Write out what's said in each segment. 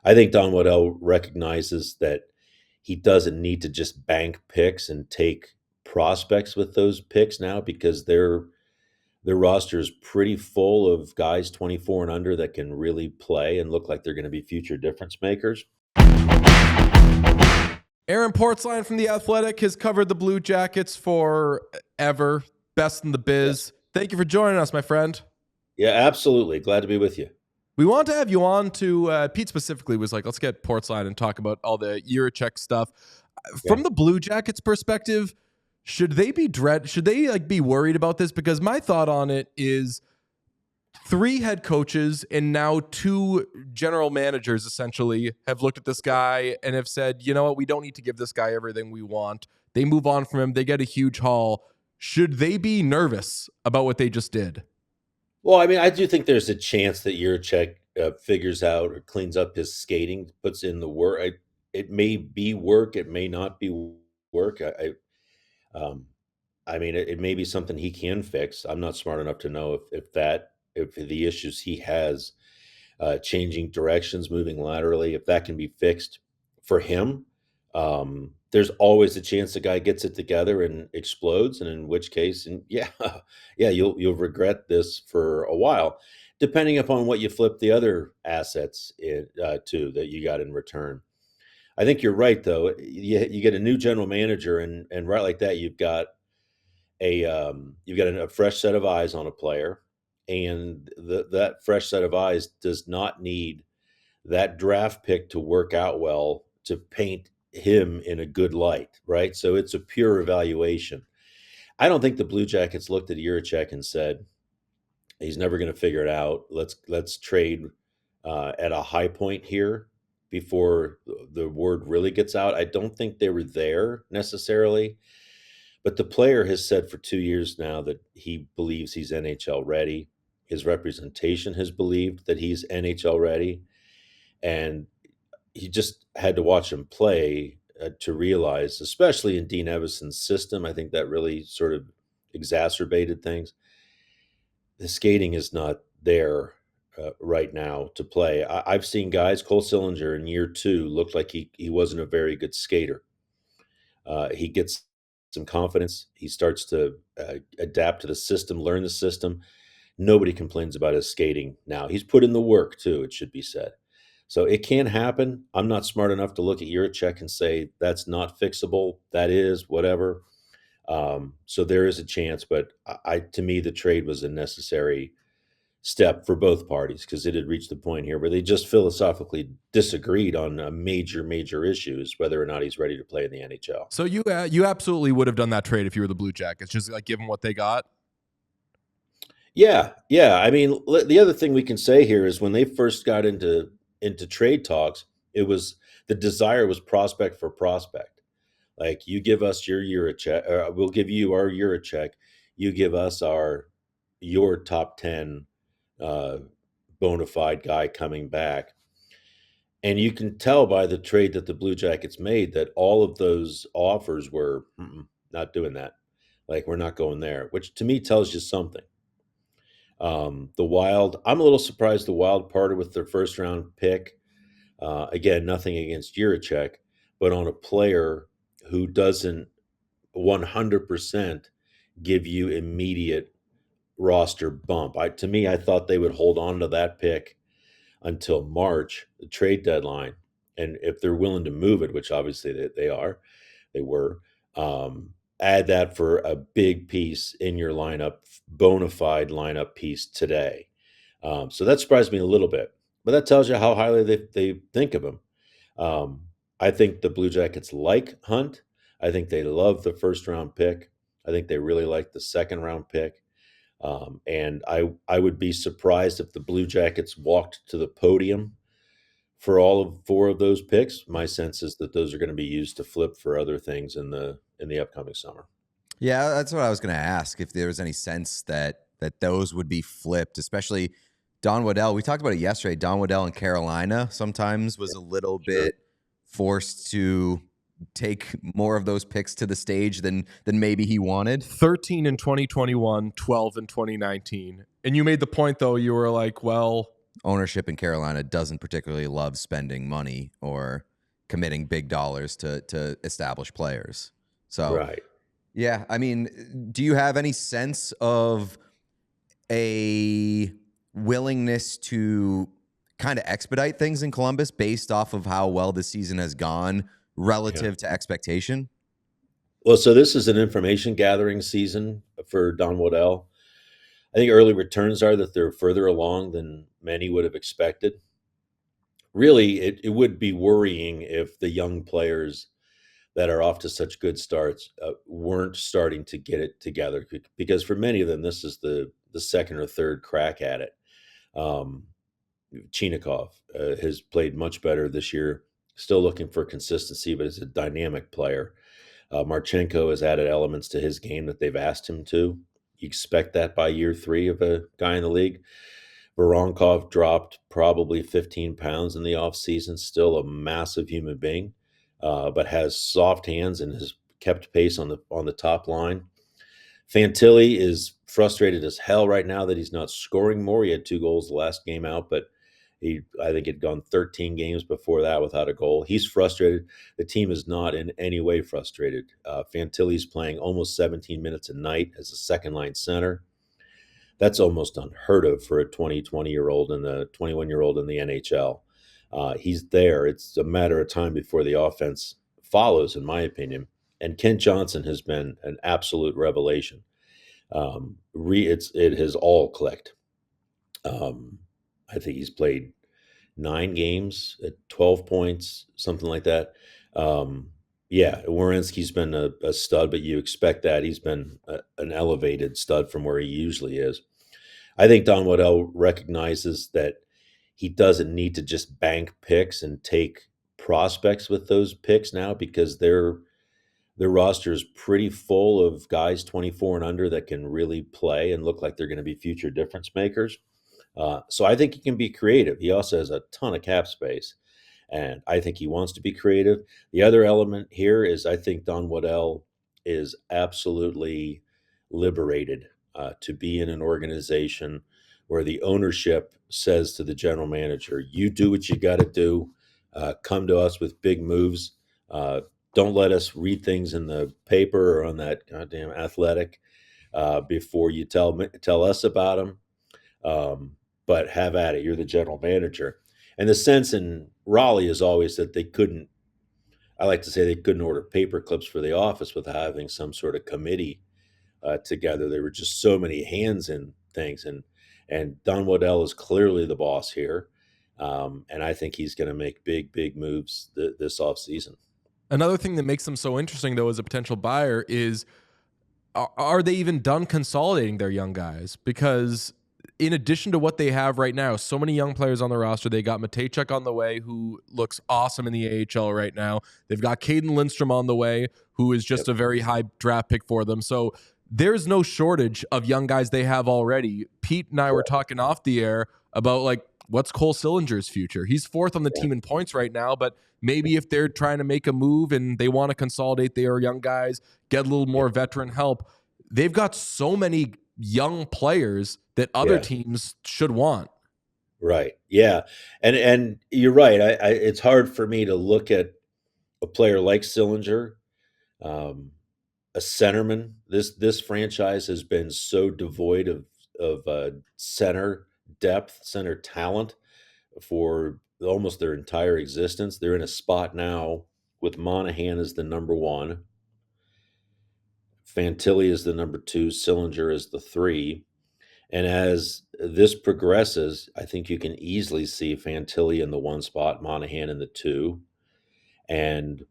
I think Don Waddell recognizes that he doesn't need to just bank picks and take prospects with those picks now because their roster is pretty full of guys 24 and under that can really play and look like they're going to be future difference makers. Aaron Portzline from The Athletic has covered the Blue Jackets forever. Best in the biz. Thank you for joining us, my friend. Yeah, absolutely. Glad to be with you. We want to have you on to, Pete specifically was like, let's get Portzline and talk about all the Jiricek stuff. From the Blue Jackets perspective, should they be be worried about this? Because my thought on it is 3 head coaches and now 2 general managers essentially have looked at this guy and have said, you know what, we don't need to give this guy everything we want. They move on from him. They get a huge haul. Should they be nervous about what they just did? Well, I mean, I do think there's a chance that Jiricek figures out or cleans up his skating, puts in the work. It may be work. It may not be work. Um, I mean, it may be something he can fix. I'm not smart enough to know if the issues he has, changing directions, moving laterally, if that can be fixed for him. There's always a chance the guy gets it together and explodes, and in which case, and yeah, yeah, you'll regret this for a while, depending upon what you flip the other assets to that you got in return. I think you're right, though. You get a new general manager, and right like that, you've got a fresh set of eyes on a player, and that fresh set of eyes does not need that draft pick to work out well to paint him in a good light, right? So it's a pure evaluation. I don't think the Blue Jackets looked at Jiricek and said, "He's never going to figure it out. Let's trade at a high point here before the word really gets out." I don't think they were there necessarily. But the player has said for 2 years now that he believes he's NHL ready. His representation has believed that he's NHL ready. And he just had to watch him play to realize, especially in Dean Evason's system, I think that really sort of exacerbated things. The skating is not there right now to play. I've seen guys, Cole Sillinger in year 2, looked like he wasn't a very good skater. He gets some confidence. He starts to adapt to the system, learn the system. Nobody complains about his skating now. He's put in the work too, it should be said. So it can happen. I'm not smart enough to look at Jiricek and say that's not fixable. That is whatever. So there is a chance, but to me, the trade was a necessary step for both parties because it had reached the point here where they just philosophically disagreed on major issues, whether or not he's ready to play in the NHL. So you absolutely would have done that trade if you were the Blue Jackets, just like given what they got. Yeah. I mean, the other thing we can say here is when they first got into trade talks, it was the desire was prospect for prospect. Like, you give us your Jiricek, we'll give you our Jiricek. You give us your top 10 bona fide guy coming back. And you can tell by the trade that the Blue Jackets made that all of those offers were not doing that. Like, we're not going there, which to me tells you something. The Wild, I'm a little surprised the Wild parted with their first round pick. Again, nothing against Jiricek, but on a player who doesn't 100% give you immediate roster bump. To me, I thought they would hold on to that pick until March, the trade deadline. And if they're willing to move it, which obviously they were, add that for a big piece in your lineup, bona fide lineup piece today. So that surprised me a little bit, but that tells you how highly they think of him. I think the Blue Jackets like Hunt. I think they love the first round pick. I think they really like the second round pick. And I would be surprised if the Blue Jackets walked to the podium for all of 4 of those picks. My sense is that those are going to be used to flip for other things in the upcoming summer. Yeah, that's what I was going to ask, if there was any sense that those would be flipped, especially Don Waddell. We talked about it yesterday. Don Waddell in Carolina sometimes was a little bit forced to take more of those picks to the stage than maybe he wanted. 13 in 2021, 12 in 2019. And you made the point, though, you were like, well, ownership in Carolina doesn't particularly love spending money or committing big dollars to establish players. So, Right. yeah, I mean, do you have any sense of a willingness to kind of expedite things in Columbus based off of how well the season has gone Yeah. relative to expectation? Well, so this is an information gathering season for Don Waddell. I think early returns are that they're further along than many would have expected. Really, it would be worrying if the young players that are off to such good starts weren't starting to get it together, because for many of them, this is the second or third crack at it. Um, Chinikov has played much better this year. Still looking for consistency, but is a dynamic player. Marchenko has added elements to his game that they've asked him to. You expect that by year 3 of a guy in the league. Voronkov dropped probably 15 pounds in the offseason, still a massive human being, but has soft hands and has kept pace on the top line. Fantilli is frustrated as hell right now that he's not scoring more. He had 2 goals the last game out, but I think, had gone 13 games before that without a goal. He's frustrated. The team is not in any way frustrated. Fantilli's playing almost 17 minutes a night as a second-line center. That's almost unheard of for a 20-year-old and a 21-year-old in the NHL. He's there. It's a matter of time before the offense follows, in my opinion. And Kent Johnson has been an absolute revelation. It has all clicked. I think he's played 9 games at 12 points, something like that. Yeah, Werenski's been a stud, but you expect that. He's been an elevated stud from where he usually is. I think Don Waddell recognizes that he doesn't need to just bank picks and take prospects with those picks now, because their roster is pretty full of guys 24 and under that can really play and look like they're going to be future difference makers. So I think he can be creative. He also has a ton of cap space, and I think he wants to be creative. The other element here is I think Don Waddell is absolutely liberated to be in an organization where the ownership says to the general manager, "You do what you got to do. Come to us with big moves. Don't let us read things in the paper or on that goddamn Athletic before you tell us about them." But have at it. You're the general manager. And the sense in Raleigh is always that I like to say they couldn't order paper clips for the office without having some sort of committee together. There were just so many hands in things. And Don Waddell is clearly the boss here. And I think he's going to make big moves this offseason. Another thing that makes them so interesting, though, as a potential buyer is, are they even done consolidating their young guys? Because in addition to what they have right now, so many young players on the roster. They got Matejchuk on the way, who looks awesome in the AHL right now. They've got Caden Lindstrom on the way, who is just a very high draft pick for them. So there's no shortage of young guys they have already. Pete and I were talking off the air about, like, what's Cole Sillinger's future? He's 4th on the team in points right now, but maybe if they're trying to make a move and they want to consolidate their young guys, get a little more veteran help, they've got so many young players that other teams should want. Right. Yeah. And you're right. It's hard for me to look at a player like Sillinger, a centerman. This franchise has been so devoid of center depth, center talent for almost their entire existence. They're in a spot now with Monahan as the number 1, Fantilli is the number 2, Sillinger is the 3. And as this progresses, I think you can easily see Fantilli in the 1 spot, Monahan in the 2, and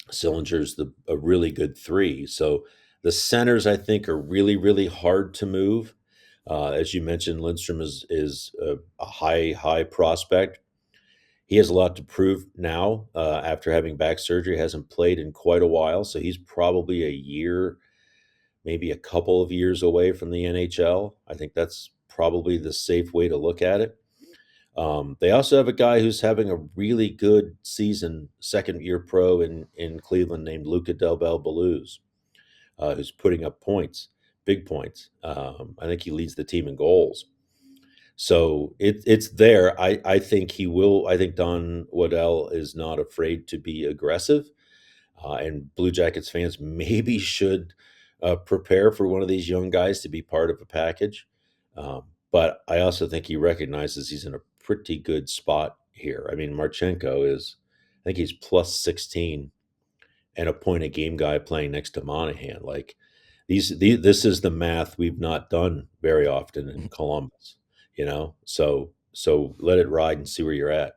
Sillinger's a really good 3. So the centers, I think, are really hard to move. As you mentioned, Lindstrom is a high prospect. He has a lot to prove now after having back surgery. Hasn't played in quite a while, so he's probably a year, maybe a couple of years away from the NHL. I think that's probably the safe way to look at it. They also have a guy who's having a really good season, second-year pro in Cleveland, named Luca Del Bel Beluz, who's putting up points, big points. I think he leads the team in goals. So it's there. I think he will. I think Don Waddell is not afraid to be aggressive, and Blue Jackets fans maybe should prepare for one of these young guys to be part of a package. But I also think he recognizes he's in a pretty good spot here. I mean, Marchenko is, I think he's plus 16 and a point a game guy playing next to Monahan. Like this is the math we've not done very often in Columbus, So let it ride and see where you're at.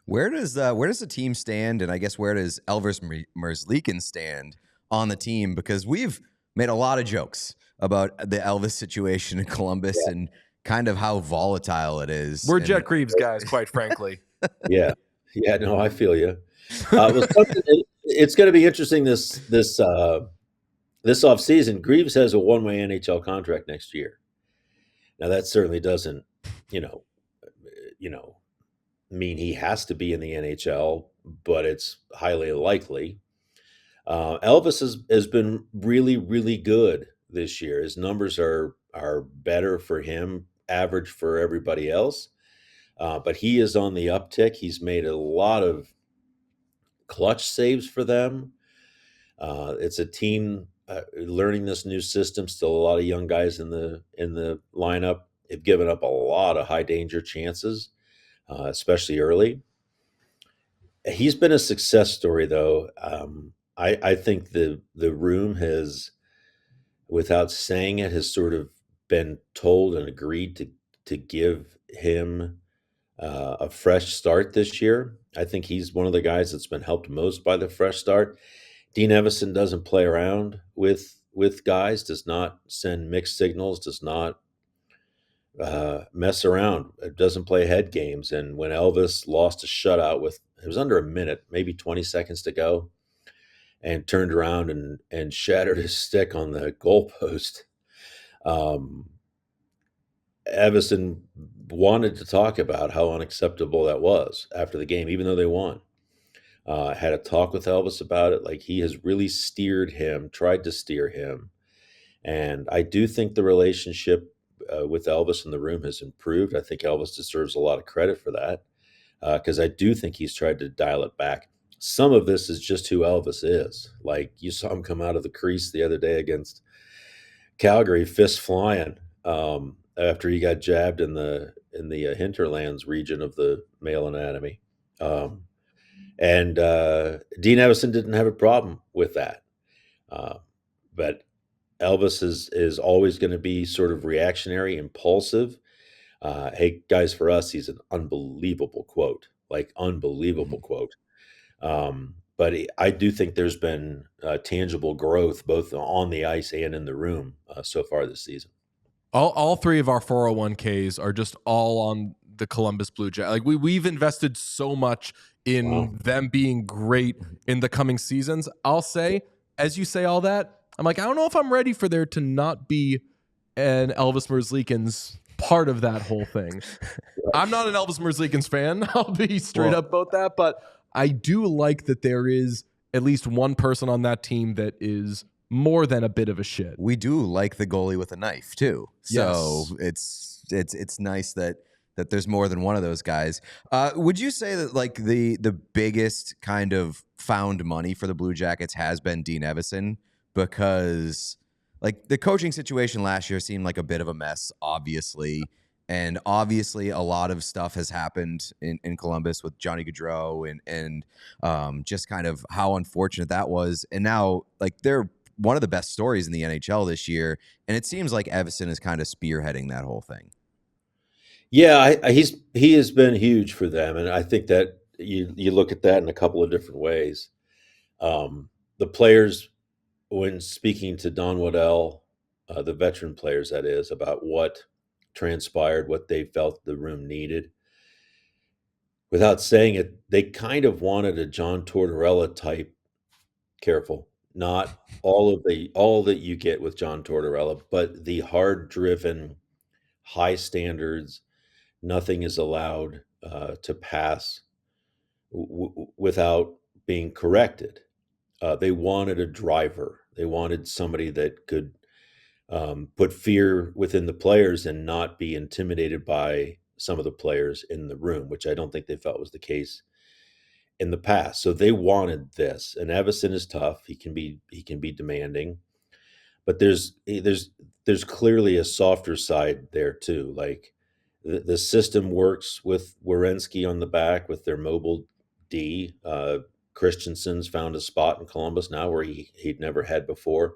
Where does the team stand, and I guess where does Elvis Merzlikins stand on the team? Because we've made a lot of jokes about the Elvis situation in Columbus and kind of how volatile it is. We're Jet Greaves guys, quite frankly. Yeah, no, I feel you. It's going to be interesting this off season. Greaves has a one-way NHL contract next year. Now that certainly doesn't, you know, mean he has to be in the NHL, but it's highly likely. Elvis has been really, really good this year. His numbers are better for him, average for everybody else. But he is on the uptick. He's made a lot of clutch saves for them. It's a team learning this new system. Still a lot of young guys in the lineup. They've given up a lot of high danger chances, especially early. He's been a success story, though. I think the room has, without saying it, has sort of been told and agreed to give him a fresh start this year. I think he's one of the guys that's been helped most by the fresh start. Dean Evason doesn't play around with guys, does not send mixed signals, does not mess around, doesn't play head games. And when Elvis lost a shutout it was under a minute, maybe 20 seconds to go, and turned around and shattered his stick on the goalpost, Evason wanted to talk about how unacceptable that was after the game, even though they won. Had a talk with Elvis about it. Like, he has really tried to steer him. And I do think the relationship with Elvis in the room has improved. I think Elvis deserves a lot of credit for that, because I do think he's tried to dial it back. Some of this is just who Elvis is. Like, you saw him come out of the crease the other day against Calgary, fist flying, after he got jabbed in the hinterlands region of the male anatomy. And Dean Evason didn't have a problem with that. But Elvis is always going to be sort of reactionary, impulsive. Hey, guys, for us, he's an unbelievable quote, like unbelievable quote. But I do think there's been tangible growth both on the ice and in the room so far this season. All three of our 401ks are just all on the Columbus Blue Jackets. Like we've invested so much in them being great in the coming seasons. I'll say, as you say all that, I'm like, I don't know if I'm ready for there to not be an Elvis Merzlikins part of that whole thing. I'm not an Elvis Merzlikins fan. I'll be straight up about that, but I do like that there is at least one person on that team that is more than a bit of a shit. We do like the goalie with a knife too. So Yes. it's nice that there's more than one of those guys. Would you say that like the biggest kind of found money for the Blue Jackets has been Dean Evason? Because like the coaching situation last year seemed like a bit of a mess, obviously. And obviously a lot of stuff has happened in Columbus with Johnny Gaudreau and just kind of how unfortunate that was. And now like they're one of the best stories in the NHL this year. And it seems like Evason is kind of spearheading that whole thing. Yeah, he has been huge for them, and I think that you look at that in a couple of different ways. The players, when speaking to Don Waddell, the veteran players, that is, about what transpired, what they felt the room needed, without saying it, they kind of wanted a John Tortorella type. Careful, not all that you get with John Tortorella, but the hard driven, high standards. Nothing is allowed to pass without being corrected. They wanted a driver. They wanted somebody that could put fear within the players and not be intimidated by some of the players in the room, which I don't think they felt was the case in the past. So they wanted this. And Evason is tough. He can be demanding, but there's clearly a softer side there too. Like the system works with Werenski on the back with their mobile D. Christensen's found a spot in Columbus now where he'd never had before.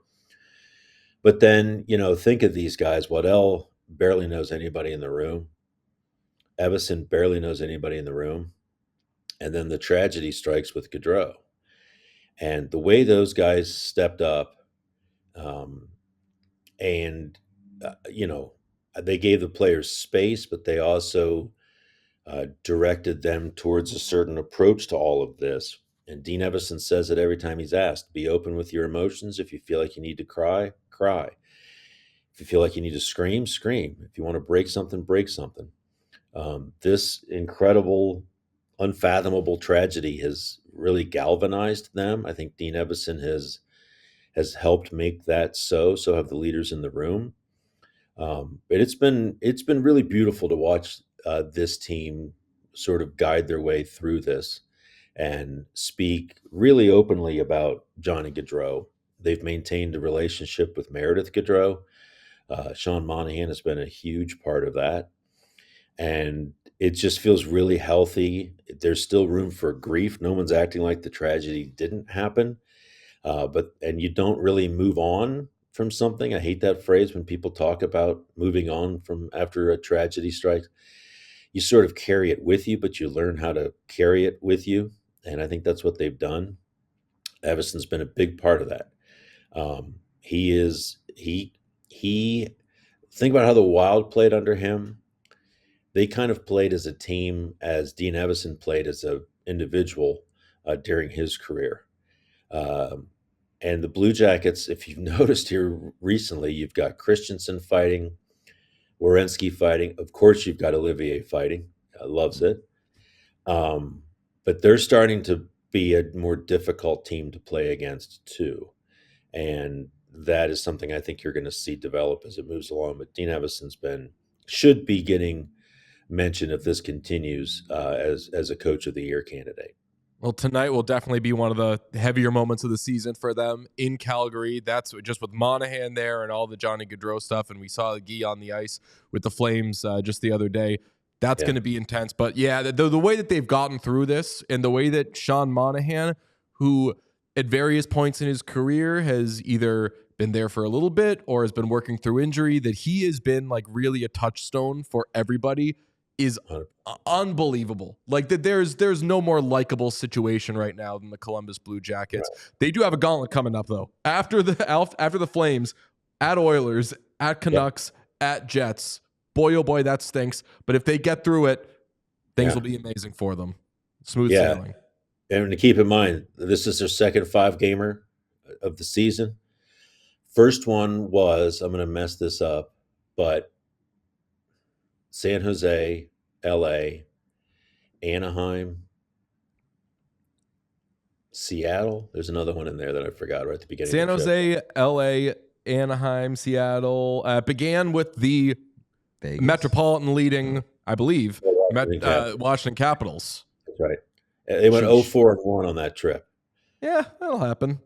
But then, think of these guys. Waddell barely knows anybody in the room. Evason barely knows anybody in the room. And then the tragedy strikes with Gaudreau. And the way those guys stepped up, they gave the players space, but they also directed them towards a certain approach to all of this. And Dean Evason says it every time he's asked: be open with your emotions. If you feel like you need to cry, cry. If you feel like you need to scream, scream. If you want to break something, break something. This incredible, unfathomable tragedy has really galvanized them. I think Dean Evason has helped make that so have the leaders in the room. But it's been really beautiful to watch this team sort of guide their way through this and speak really openly about Johnny Gaudreau. They've maintained a relationship with Meredith Gaudreau. Sean Monahan has been a huge part of that. And it just feels really healthy. There's still room for grief. No one's acting like the tragedy didn't happen. And you don't really move on from something. I hate that phrase when people talk about moving on from after a tragedy strikes. You sort of carry it with you, but you learn how to carry it with you. And I think that's what they've done. Evason's been a big part of that. He think about how the Wild played under him. They kind of played as a team as Dean Evason played as an individual during his career. And the Blue Jackets, if you've noticed here recently, you've got Christensen fighting, Werenski fighting. Of course, you've got Olivier fighting. Loves it. But they're starting to be a more difficult team to play against too. And that is something I think you're going to see develop as it moves along. But Dean Evason's should be getting mention if this continues as a coach of the year candidate. Well, tonight will definitely be one of the heavier moments of the season for them in Calgary. That's just with Monahan there and all the Johnny Gaudreau stuff. And we saw Guy on the ice with the Flames just the other day. That's going to be intense. But yeah, the way that they've gotten through this and the way that Sean Monahan, who at various points in his career has either been there for a little bit or has been working through injury, that he has been like really a touchstone for everybody is unbelievable. Like that there's no more likable situation right now than the Columbus Blue Jackets. Right. They do have a gauntlet coming up though. After the Flames, at Oilers, at Canucks, at Jets. Boy, oh boy, that stinks. But if they get through it, things will be amazing for them. Smooth sailing. And to keep in mind, this is their second 5-gamer of the season. First one was, I'm going to mess this up, but San Jose, LA, Anaheim, Seattle. There's another one in there that I forgot right at the beginning. San Jose, LA, Anaheim, Seattle. Began with the Vegas. Metropolitan leading, I believe, Washington Capitals. That's right. They went 0-4-1 on that trip. Yeah, that'll happen.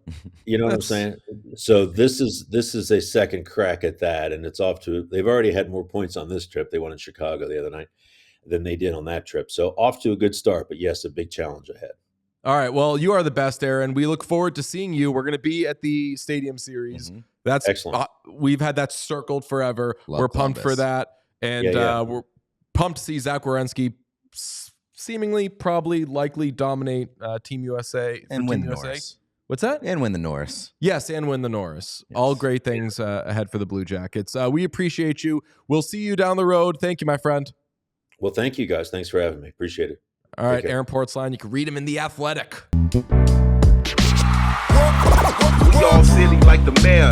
You know what I'm saying? So this is a second crack at that, and it's off to. They've already had more points on this trip. They won in Chicago the other night than they did on that trip. So off to a good start, but yes, a big challenge ahead. All right. Well, you are the best, Aaron. We look forward to seeing you. We're going to be at the Stadium Series. Mm-hmm. That's excellent. We've had that circled forever. We're pumped for that, and we're pumped to see Zach Werenski seemingly, probably, likely dominate Team USA and win the USA. Norris. What's that? And win the Norris. Yes, and win the Norris. Yes. All great things ahead for the Blue Jackets. We appreciate you. We'll see you down the road. Thank you, my friend. Well, thank you, guys. Thanks for having me. Appreciate it. All right, Aaron Portzline. You can read him in The Athletic. We all silly like the mayor.